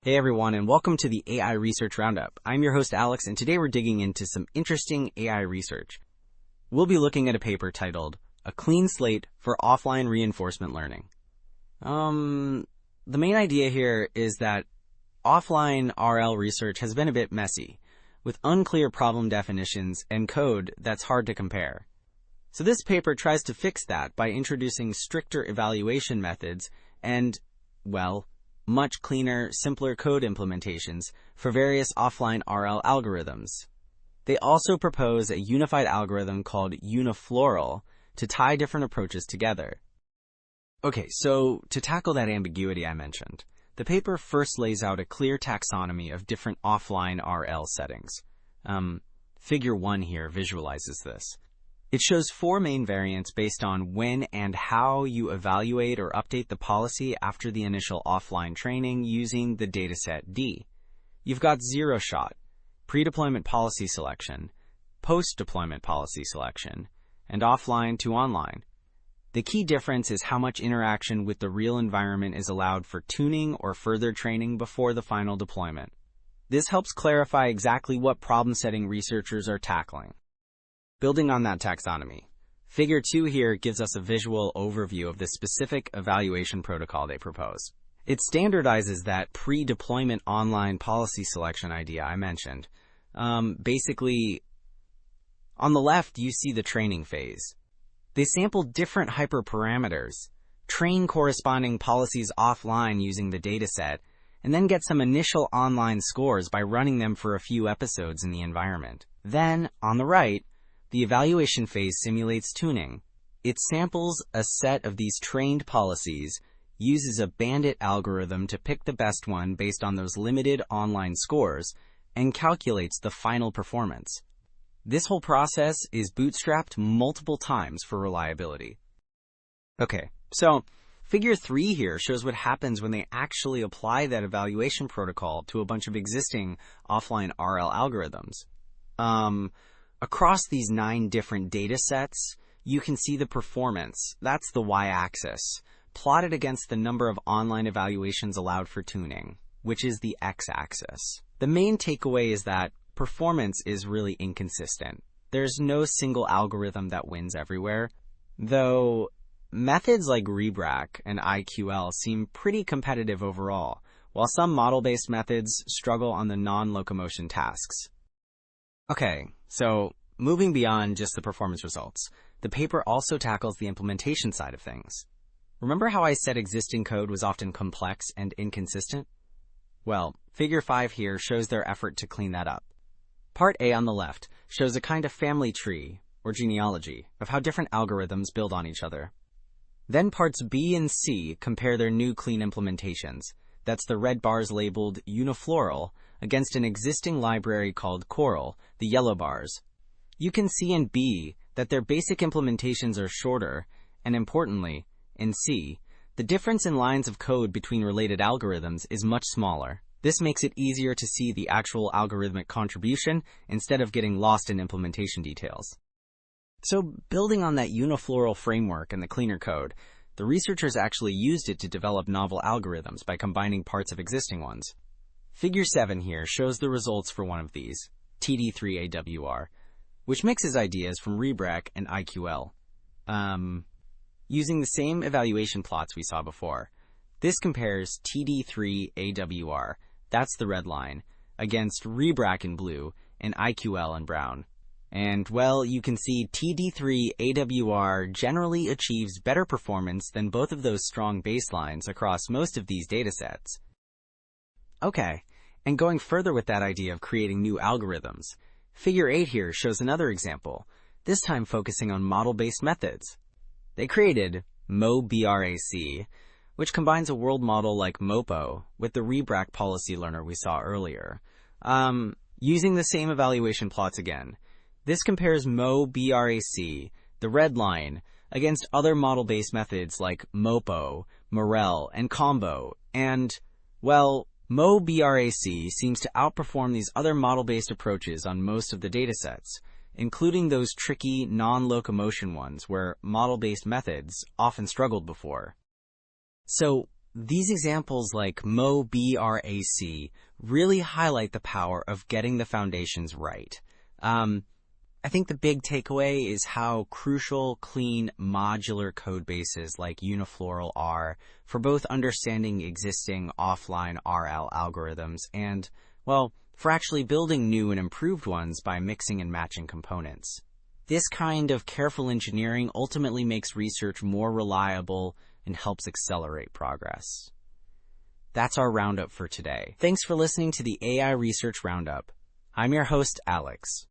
Hey everyone, and welcome to the AI Research Roundup. I'm your host Alex, and today we're digging into some interesting AI research. We'll be looking at a paper titled, A Clean Slate for Offline Reinforcement Learning. The main idea here is that offline RL research has been a bit messy, with unclear problem definitions and code that's hard to compare. So this paper tries to fix that by introducing stricter evaluation methods and, much cleaner, simpler code implementations for various offline RL algorithms. They also propose a unified algorithm called unifloral to tie different approaches together. Okay, so to tackle that ambiguity I mentioned, the paper first lays out a clear taxonomy of different offline RL settings. Figure 1 here visualizes this. It shows 4 main variants based on when and how you evaluate or update the policy after the initial offline training using the dataset D. You've got zero shot, pre-deployment policy selection, post-deployment policy selection, and offline to online. The key difference is how much interaction with the real environment is allowed for tuning or further training before the final deployment. This helps clarify exactly what problem setting researchers are tackling. Building on that taxonomy, Figure 2 here gives us a visual overview of the specific evaluation protocol they propose. It standardizes that pre-deployment online policy selection idea I mentioned. Basically, on the left, you see the training phase. They sample different hyperparameters, train corresponding policies offline using the dataset, and then get some initial online scores by running them for a few episodes in the environment. Then, on the right, the evaluation phase simulates tuning. It samples a set of these trained policies, uses a bandit algorithm to pick the best one based on those limited online scores, and calculates the final performance. This whole process is bootstrapped multiple times for reliability. Okay, so Figure 3 here shows what happens when they actually apply that evaluation protocol to a bunch of existing offline RL algorithms. Across these 9 different data sets, you can see the performance, that's the y-axis, plotted against the number of online evaluations allowed for tuning, which is the x-axis. The main takeaway is that performance is really inconsistent. There's no single algorithm that wins everywhere, though methods like ReBRAC and IQL seem pretty competitive overall, while some model-based methods struggle on the non-locomotion tasks. Okay, so moving beyond just the performance results, the paper also tackles the implementation side of things. Remember how I said existing code was often complex and inconsistent? Well, Figure 5 here shows their effort to clean that up. Part A on the left shows a kind of family tree, or genealogy, of how different algorithms build on each other. Then parts B and C compare their new clean implementations. That's the red bars labeled unifloral against an existing library called Coral, the yellow bars. You can see in B that their basic implementations are shorter, and importantly, in C, the difference in lines of code between related algorithms is much smaller. This makes it easier to see the actual algorithmic contribution instead of getting lost in implementation details. So, building on that unifloral framework and the cleaner code, the researchers actually used it to develop novel algorithms by combining parts of existing ones. Figure 7 here shows the results for one of these, TD3AWR, which mixes ideas from ReBRAC and IQL. Using the same evaluation plots we saw before, this compares TD3AWR, that's the red line, against ReBRAC in blue and IQL in brown. And, you can see TD3AWR generally achieves better performance than both of those strong baselines across most of these datasets. Okay, and going further with that idea of creating new algorithms, Figure 8 here shows another example, this time focusing on model-based methods. They created MoBRAC, which combines a world model like MoPo with the ReBRAC policy learner we saw earlier. Using the same evaluation plots again, this compares MoBRAC, the red line, against other model-based methods like MoPo, Morel, and Combo, and, MoBRAC seems to outperform these other model-based approaches on most of the datasets, including those tricky non-locomotion ones where model-based methods often struggled before. So These examples like MoBRAC really highlight the power of getting the foundations right. I think the big takeaway is how crucial clean modular code bases like Unifloral are for both understanding existing offline RL algorithms and, well, for actually building new and improved ones by mixing and matching components. This kind of careful engineering ultimately makes research more reliable and helps accelerate progress. That's our roundup for today. Thanks for listening to the AI Research Roundup. I'm your host, Alex.